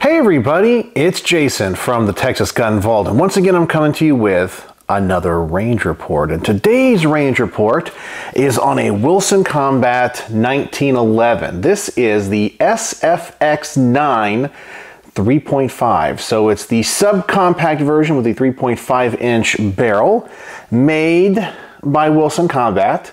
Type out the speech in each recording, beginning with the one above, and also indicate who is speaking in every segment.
Speaker 1: Hey everybody, it's Jason from the Texas Gun Vault, and once again I'm coming to you with another range report. And today's range report is on a Wilson Combat 1911. This is the SFX9 3.5. So it's the subcompact version with the 3.5-inch barrel, made by Wilson Combat.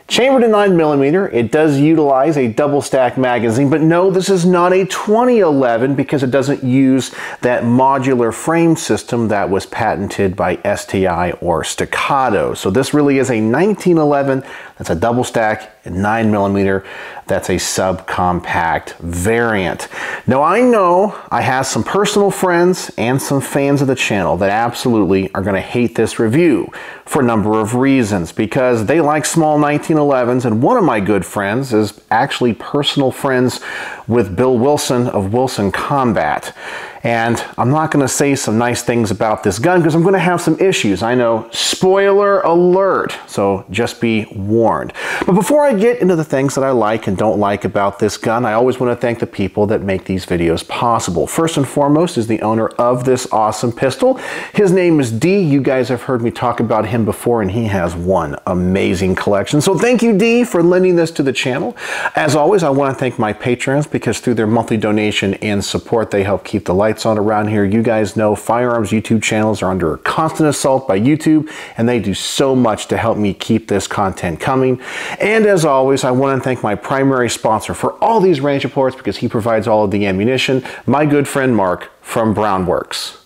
Speaker 1: Chambered in 9mm, it does utilize a double stack magazine, but no, this is not a 2011 because it doesn't use that modular frame system that was patented by STI or Staccato. So this really is a 1911, that's a double stack, and 9mm, that's a subcompact variant. Now I know I have some personal friends and some fans of the channel that absolutely are gonna hate this review for a number of reasons, because they like small 1911s, and one of my good friends is actually personal friends with Bill Wilson of Wilson Combat. And I'm not going to say some nice things about this gun because I'm going to have some issues. I know, spoiler alert, so just be warned. But before I get into the things that I like and don't like about this gun, I always want to thank the people that make these videos possible. First and foremost is the owner of this awesome pistol. His name is D. You guys have heard me talk about him before, and he has one amazing collection. So thank you, D, for lending this to the channel. As always, I want to thank my patrons because through their monthly donation and support, they help keep the lights on around here. You guys know firearms YouTube channels are under constant assault by YouTube, and they do so much to help me keep this content coming. And as always, I want to thank my primary sponsor for all these range reports because he provides all of the ammunition, my good friend Mark from Brownworks.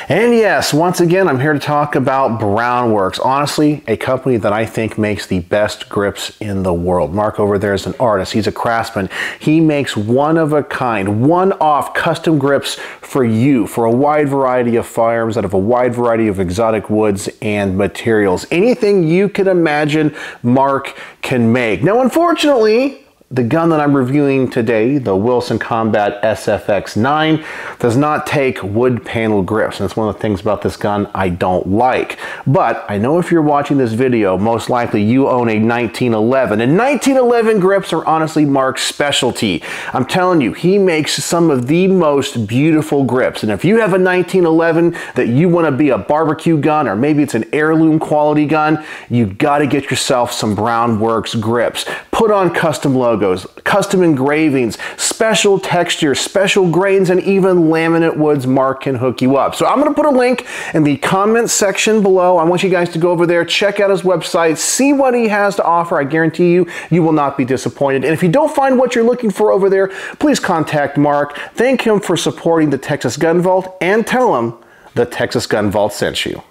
Speaker 1: And yes, once again, I'm here to talk about Brownworks. Honestly, a company that I think makes the best grips in the world. Mark over there is an artist. He's a craftsman. He makes one-of-a-kind, one-off custom grips for you, for a wide variety of firearms out of a wide variety of exotic woods and materials. Anything you can imagine, Mark can make. Now, unfortunately, the gun that I'm reviewing today, the Wilson Combat SFX9, does not take wood panel grips. And that's one of the things about this gun I don't like. But I know if you're watching this video, most likely you own a 1911. And 1911 grips are honestly Mark's specialty. I'm telling you, he makes some of the most beautiful grips. And if you have a 1911 that you want to be a barbecue gun, or maybe it's an heirloom quality gun, you got to get yourself some Brownworks grips. Put on custom logos, custom engravings, special textures, special grains, and even laminate woods. Mark can hook you up. So I'm going to put a link in the comments section below. I want you guys to go over there, check out his website, see what he has to offer. I guarantee you, you will not be disappointed. And if you don't find what you're looking for over there, please contact Mark. Thank him for supporting the Texas Gun Vault, and tell him the Texas Gun Vault sent you.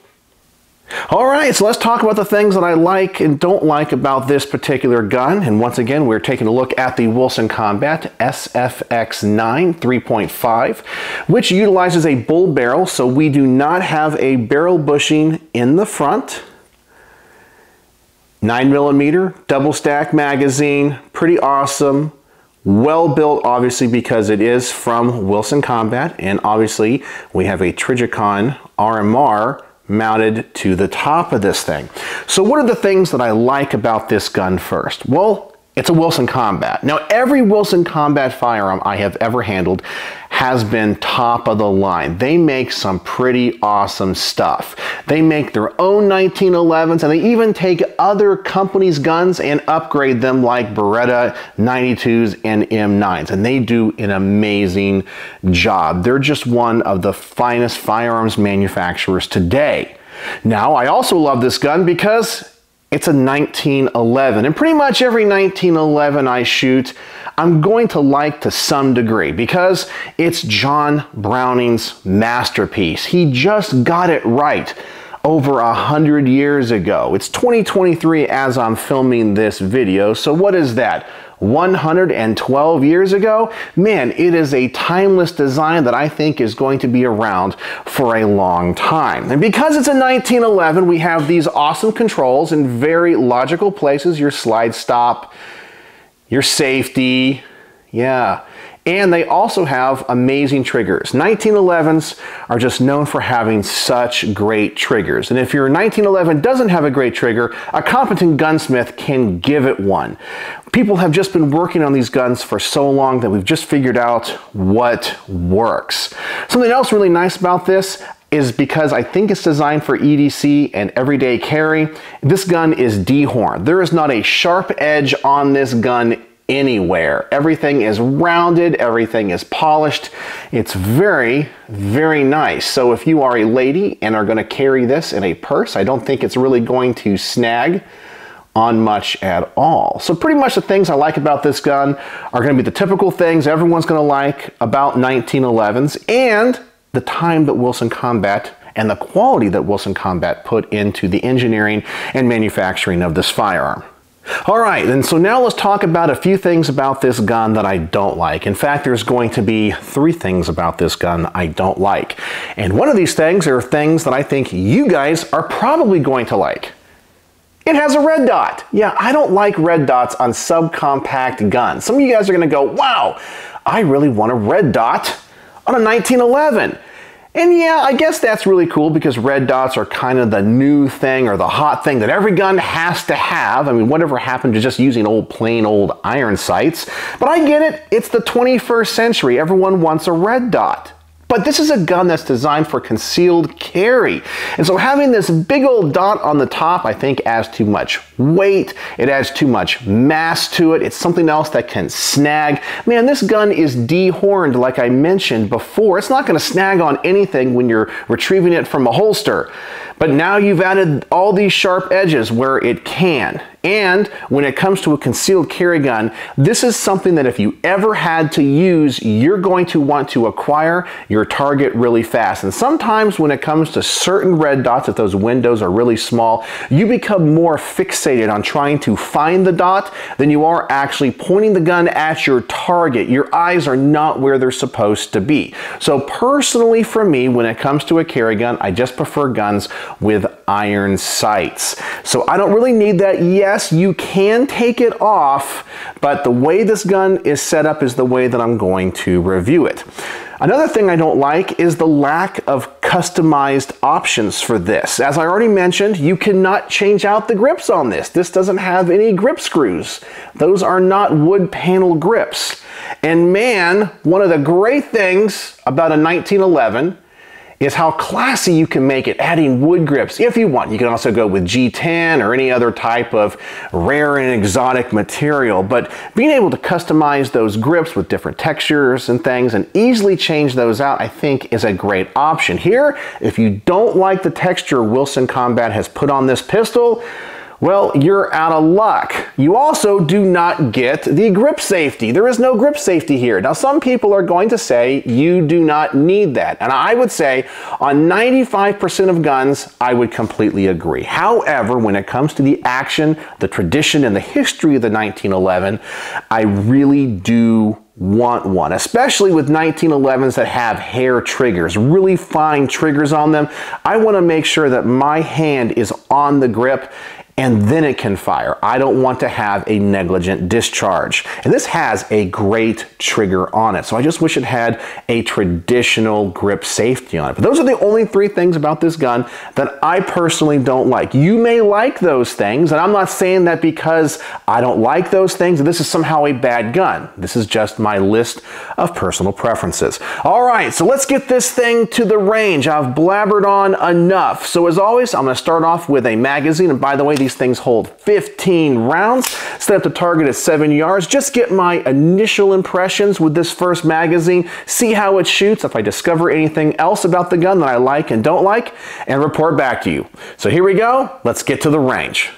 Speaker 1: All right, so let's talk about the things that I like and don't like about this particular gun. And once again, we're taking a look at the Wilson Combat SFX9 3.5, which utilizes a bull barrel. So we do not have a barrel bushing in the front. 9mm, double stack magazine, pretty awesome. Well built, obviously, because it is from Wilson Combat. And obviously, we have a Trijicon RMR mounted to the top of this thing. So what are the things that I like about this gun first? Well, it's a Wilson Combat. Now, every Wilson Combat firearm I have ever handled has been top of the line. They make some pretty awesome stuff. They make their own 1911s, and they even take other companies' guns and upgrade them, like Beretta 92s and M9s, and they do an amazing job. They're just one of the finest firearms manufacturers today. Now, I also love this gun because it's a 1911, and pretty much every 1911 I shoot, I'm going to like to some degree because it's John Browning's masterpiece. He just got it right over 100 years ago. It's 2023 as I'm filming this video, so what is that? 112 years ago? Man, it is a timeless design that I think is going to be around for a long time. And because it's a 1911, we have these awesome controls in very logical places. Your slide stop, your safety, yeah. And they also have amazing triggers. 1911s are just known for having such great triggers. And if your 1911 doesn't have a great trigger, a competent gunsmith can give it one. People have just been working on these guns for so long that we've just figured out what works. Something else really nice about this is because I think it's designed for EDC and everyday carry, this gun is dehorned. There is not a sharp edge on this gun anywhere. Everything is rounded, everything is polished. It's very, very nice. So if you are a lady and are going to carry this in a purse, I don't think it's really going to snag on much at all. So pretty much the things I like about this gun are going to be the typical things everyone's going to like about 1911s, and the time that Wilson Combat and the quality that Wilson Combat put into the engineering and manufacturing of this firearm. All right, and so now let's talk about a few things about this gun that I don't like. In fact, there's going to be 3 things about this gun I don't like. And one of these things are things that I think you guys are probably going to like. It has a red dot. Yeah, I don't like red dots on subcompact guns. Some of you guys are going to go, wow, I really want a red dot on a 1911. And yeah, I guess that's really cool because red dots are kind of the new thing or the hot thing that every gun has to have. I mean, whatever happened to just using plain old iron sights? But I get it. It's the 21st century. Everyone wants a red dot. But this is a gun that's designed for concealed carry. And so having this big old dot on the top, I think adds too much weight. It adds too much mass to it. It's something else that can snag. Man, this gun is dehorned like I mentioned before. It's not gonna snag on anything when you're retrieving it from a holster. But now you've added all these sharp edges where it can. And when it comes to a concealed carry gun, this is something that if you ever had to use, you're going to want to acquire your target really fast. And sometimes when it comes to certain red dots, if those windows are really small, you become more fixated on trying to find the dot than you are actually pointing the gun at your target. Your eyes are not where they're supposed to be. So personally for me, when it comes to a carry gun, I just prefer guns with iron sights. So I don't really need that yet. Yes, you can take it off, but the way this gun is set up is the way that I'm going to review it. Another thing I don't like is the lack of customized options for this. As I already mentioned, you cannot change out the grips on this. This doesn't have any grip screws. Those are not wood panel grips. And man, one of the great things about a 1911 is how classy you can make it, adding wood grips if you want. You can also go with G10 or any other type of rare and exotic material, but being able to customize those grips with different textures and things and easily change those out, I think is a great option. Here, if you don't like the texture Wilson Combat has put on this pistol, well, you're out of luck. You also do not get the grip safety. There is no grip safety here. Now, some people are going to say you do not need that. And I would say on 95% of guns, I would completely agree. However, when it comes to the action, the tradition, and the history of the 1911, I really do want one, especially with 1911s that have hair triggers, really fine triggers on them. I want to make sure that my hand is on the grip and then it can fire. I don't want to have a negligent discharge. And this has a great trigger on it, so I just wish it had a traditional grip safety on it. But those are the only 3 things about this gun that I personally don't like. You may like those things, and I'm not saying that because I don't like those things, this is somehow a bad gun. This is just my list of personal preferences. All right, so let's get this thing to the range. I've blabbered on enough. So as always, I'm gonna start off with a magazine, and by the way, these things hold 15 rounds. Set up the target at 7 yards. Just get my initial impressions with this first magazine, see how it shoots, if I discover anything else about the gun that I like and don't like, and report back to you. So here we go. Let's get to the range.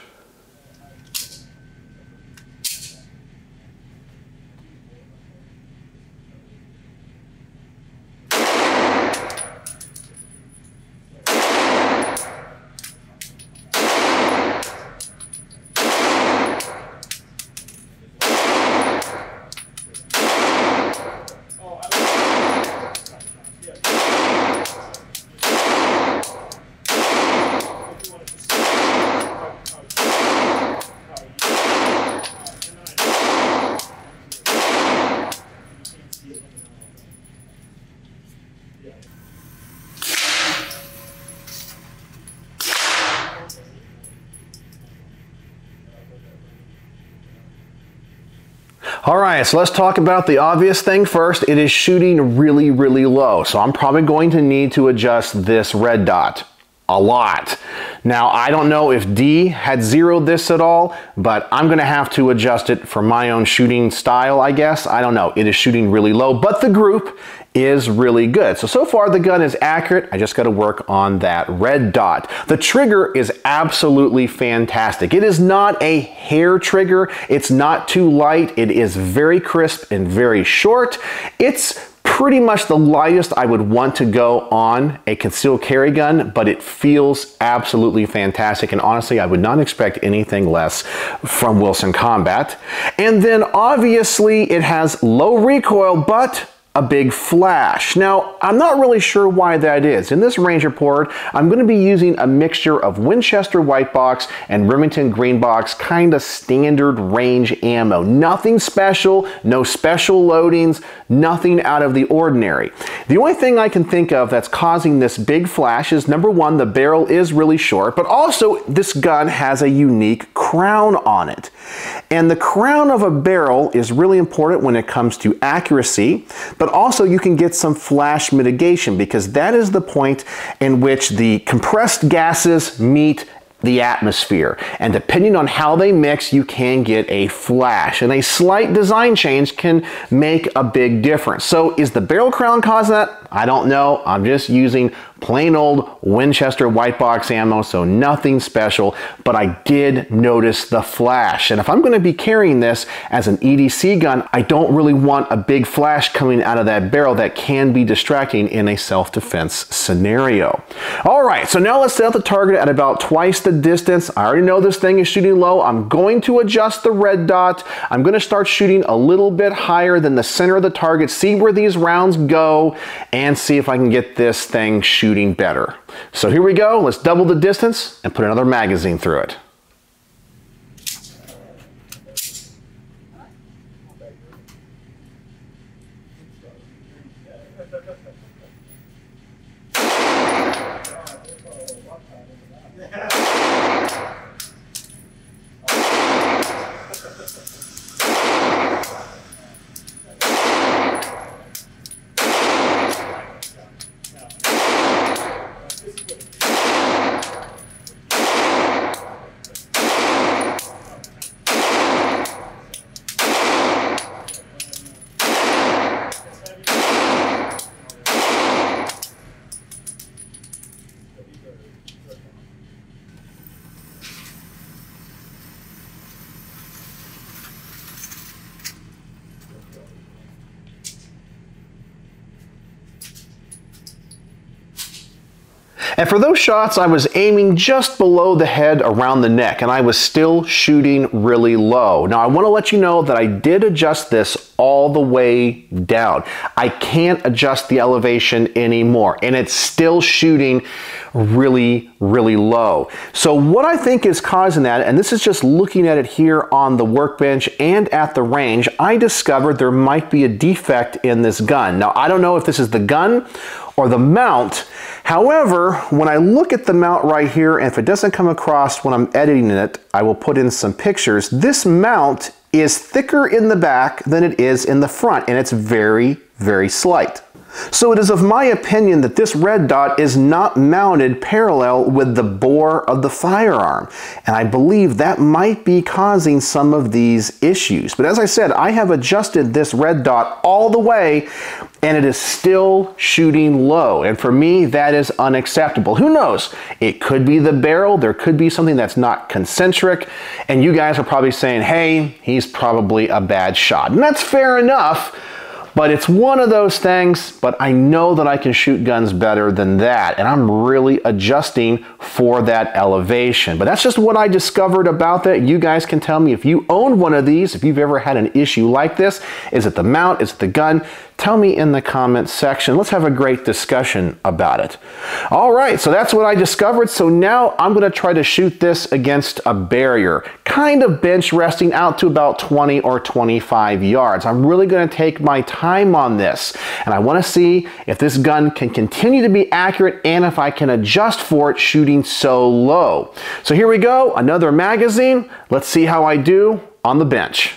Speaker 1: All right, so let's talk about the obvious thing first. It is shooting really, really low. So I'm probably going to need to adjust this red dot a lot. Now, I don't know if D had zeroed this at all, but I'm gonna have to adjust it for my own shooting style, I guess. I don't know, it is shooting really low, but the group is really good. So far the gun is accurate. I just gotta work on that red dot. The trigger is absolutely fantastic. It is not a hair trigger. It's not too light. It is very crisp and very short. It's pretty much the lightest I would want to go on a concealed carry gun, but it feels absolutely fantastic. And honestly, I would not expect anything less from Wilson Combat. And then obviously it has low recoil, but a big flash. Now, I'm not really sure why that is. In this range report, I'm going to be using a mixture of Winchester white box and Remington green box, kind of standard range ammo. Nothing special, no special loadings, nothing out of the ordinary. The only thing I can think of that's causing this big flash is, number one, the barrel is really short, but also this gun has a unique crown on it. And the crown of a barrel is really important when it comes to accuracy, but also you can get some flash mitigation, because that is the point in which the compressed gases meet the atmosphere. And depending on how they mix, you can get a flash. And a slight design change can make a big difference. So is the barrel crown causing that? I don't know. I'm just using plain old Winchester white box ammo, so nothing special, but I did notice the flash. And if I'm going to be carrying this as an EDC gun, I don't really want a big flash coming out of that barrel that can be distracting in a self-defense scenario. All right, so now let's set up the target at about twice the distance. I already know this thing is shooting low. I'm going to adjust the red dot. I'm going to start shooting a little bit higher than the center of the target, see where these rounds go, and see if I can get this thing shooting better. So here we go. Let's double the distance and put another magazine through it. And for those shots, I was aiming just below the head around the neck, and I was still shooting really low. Now, I want to let you know that I did adjust this all the way down. I can't adjust the elevation anymore, and it's still shooting really, really low. So what I think is causing that, and this is just looking at it here on the workbench and at the range, I discovered there might be a defect in this gun. Now, I don't know if this is the gun or the mount. However, when I look at the mount right here, and if it doesn't come across when I'm editing it, I will put in some pictures. This mount is thicker in the back than it is in the front, and it's very, very slight. So it is of my opinion that this red dot is not mounted parallel with the bore of the firearm. And I believe that might be causing some of these issues. But as I said, I have adjusted this red dot all the way, and it is still shooting low. And for me, that is unacceptable. Who knows? It could be the barrel. There could be something that's not concentric. And you guys are probably saying, hey, he's probably a bad shot. And that's fair enough. But it's one of those things, but I know that I can shoot guns better than that, and I'm really adjusting for that elevation. But that's just what I discovered about that. You guys can tell me if you own one of these, if you've ever had an issue like this. Is it the mount? Is it the gun? Tell me in the comments section. Let's have a great discussion about it. All right, so that's what I discovered. So now I'm going to try to shoot this against a barrier, kind of bench resting out to about 20 or 25 yards. I'm really going to take my time on this, and I want to see if this gun can continue to be accurate and if I can adjust for it shooting so low. So here we go, another magazine. Let's see how I do on the bench.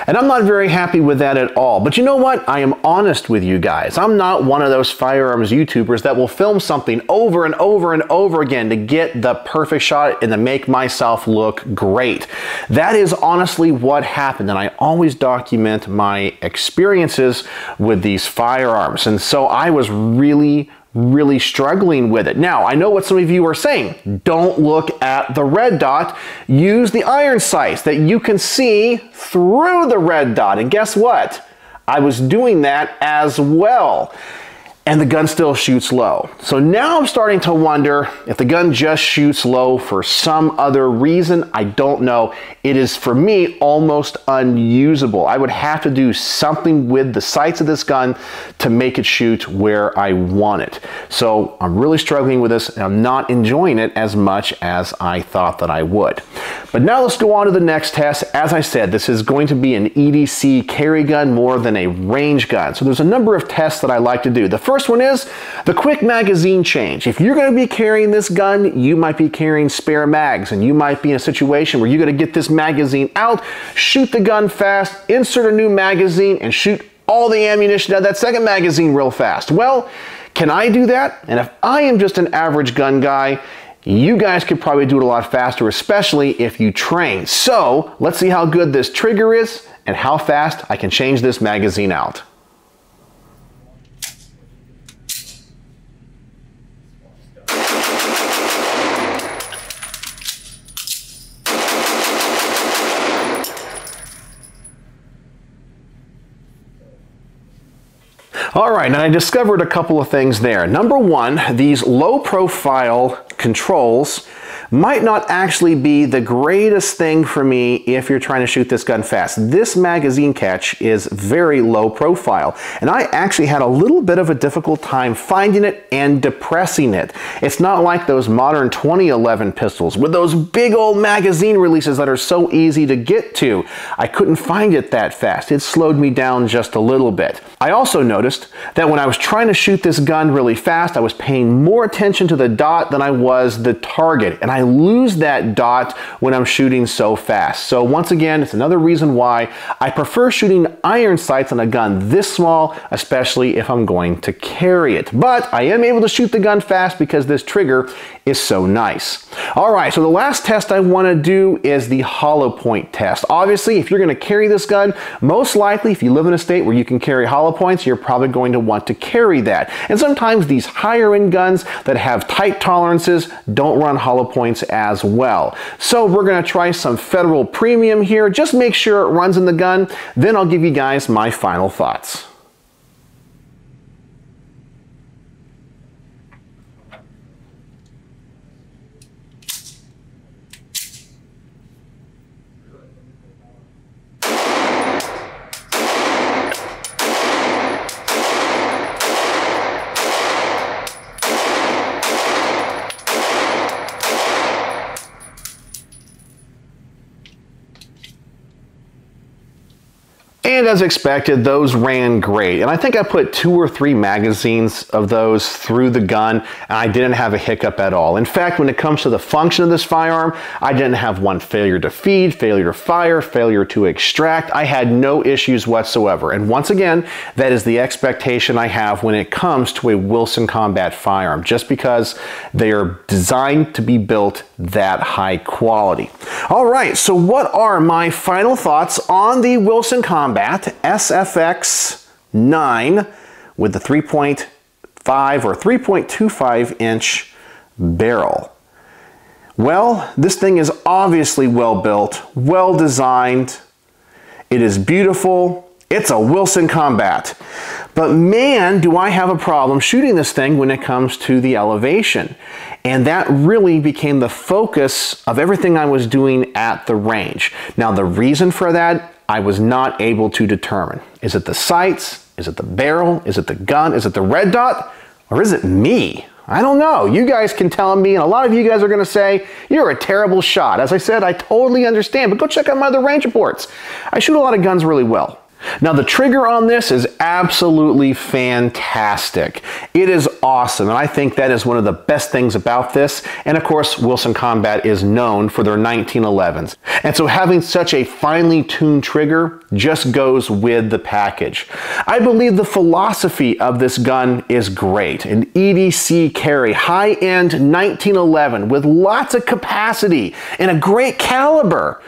Speaker 1: And I'm not very happy with that at all. But you know what? I am honest with you guys. I'm not one of those firearms YouTubers that will film something over and over and over again to get the perfect shot and to make myself look great. That is honestly what happened, and I always document my experiences with these firearms. And so I was really struggling with it. Now, I know what some of you are saying. Don't look at the red dot. Use the iron sights that you can see through the red dot. And guess what? I was doing that as well. And the gun still shoots low. So now I'm starting to wonder if the gun just shoots low for some other reason. I don't know. It is, for me, almost unusable. I would have to do something with the sights of this gun to make it shoot where I want it. So I'm really struggling with this, and I'm not enjoying it as much as I thought that I would. But now let's go on to the next test. As I said, this is going to be an EDC carry gun more than a range gun. So there's a number of tests that I like to do. The first one is the quick magazine change. If you're going to be carrying this gun, you might be carrying spare mags, and you might be in a situation where you're going to get this magazine out, shoot the gun fast, insert a new magazine, and shoot all the ammunition out of that second magazine real fast. Well, can I do that? And if I am just an average gun guy, you guys could probably do it a lot faster, especially if you train. So let's see how good this trigger is and how fast I can change this magazine out. All right, and I discovered a couple of things there. Number one, these low profile controls might not actually be the greatest thing for me if you're trying to shoot this gun fast. This magazine catch is very low profile, and I actually had a little bit of a difficult time finding it and depressing it. It's not like those modern 2011 pistols with those big old magazine releases that are so easy to get to. I couldn't find it that fast. It slowed me down just a little bit. I also noticed that when I was trying to shoot this gun really fast, I was paying more attention to the dot than I was the target, and I lose that dot when I'm shooting so fast. So once again, it's another reason why I prefer shooting iron sights on a gun this small, especially if I'm going to carry it. But I am able to shoot the gun fast because this trigger is so nice. All right, so the last test I want to do is the hollow point test. Obviously, if you're going to carry this gun, most likely if you live in a state where you can carry hollow points, you're probably going to want to carry that. And sometimes these higher end guns that have tight tolerances don't run hollow points as well. So we're going to try some Federal Premium here. Just make sure it runs in the gun. Then I'll give you guys my final thoughts. And as expected, those ran great. And I think I put 2 or 3 magazines of those through the gun, and I didn't have a hiccup at all. In fact, when it comes to the function of this firearm, I didn't have one failure to feed, failure to fire, failure to extract. I had no issues whatsoever. And once again, that is the expectation I have when it comes to a Wilson Combat firearm, just because they are designed to be built that high quality. All right, so what are my final thoughts on the Wilson Combat SFX9 with the 3.5 or 3.25 inch barrel? Well, this thing is obviously well built, well designed. It is beautiful. It's a Wilson Combat. But man, do I have a problem shooting this thing when it comes to the elevation. And that really became the focus of everything I was doing at the range. Now, the reason for that, I was not able to determine. Is it the sights? Is it the barrel? Is it the gun? Is it the red dot? Or is it me? I don't know. You guys can tell me, and a lot of you guys are going to say, you're a terrible shot. As I said, I totally understand, but go check out my other range reports. I shoot a lot of guns really well. Now, the trigger on this is absolutely fantastic. It is awesome, and I think that is one of the best things about this. And of course, Wilson Combat is known for their 1911s. And so having such a finely tuned trigger just goes with the package. I believe the philosophy of this gun is great. An EDC carry, high-end 1911 with lots of capacity and a great caliber.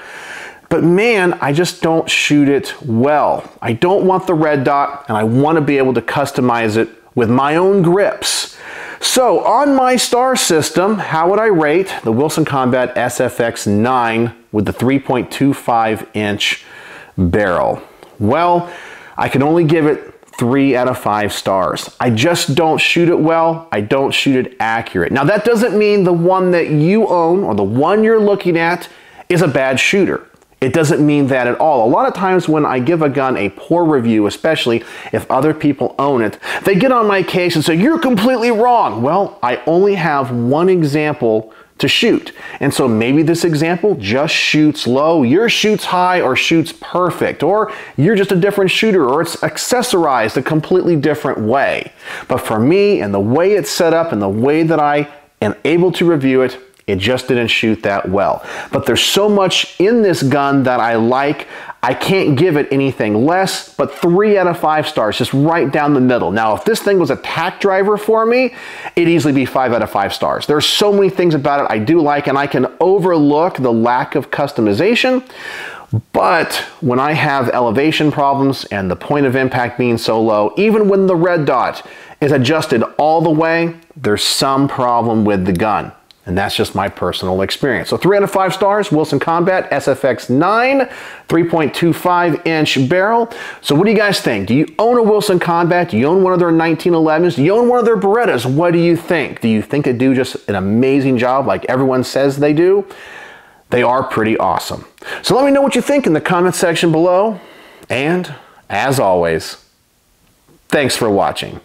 Speaker 1: But man, I just don't shoot it well. I don't want the red dot, and I want to be able to customize it with my own grips. So on my star system, how would I rate the Wilson Combat SFX9 with the 3.25-inch barrel? Well, I can only give it 3 out of 5 stars. I just don't shoot it well. I don't shoot it accurate. Now that doesn't mean the one that you own or the one you're looking at is a bad shooter. It doesn't mean that at all. A lot of times when I give a gun a poor review, especially if other people own it, they get on my case and say, "You're completely wrong." Well, I only have one example to shoot. And so maybe this example just shoots low, yours shoots high or shoots perfect, or you're just a different shooter, or it's accessorized a completely different way. But for me, and the way it's set up and the way that I am able to review it, it just didn't shoot that well. But there's so much in this gun that I like, I can't give it anything less, but 3 out of 5 stars, just right down the middle. Now, if this thing was a tack driver for me, it'd easily be 5 out of 5 stars. There's so many things about it I do like, and I can overlook the lack of customization. But when I have elevation problems and the point of impact being so low, even when the red dot is adjusted all the way, there's some problem with the gun. And that's just my personal experience. So 3 out of 5 stars, Wilson Combat SFX9, 3.25-inch barrel. So what do you guys think? Do you own a Wilson Combat? Do you own one of their 1911s? Do you own one of their Berettas? What do you think? Do you think they do just an amazing job like everyone says they do? They are pretty awesome. So let me know what you think in the comment section below. And as always, thanks for watching.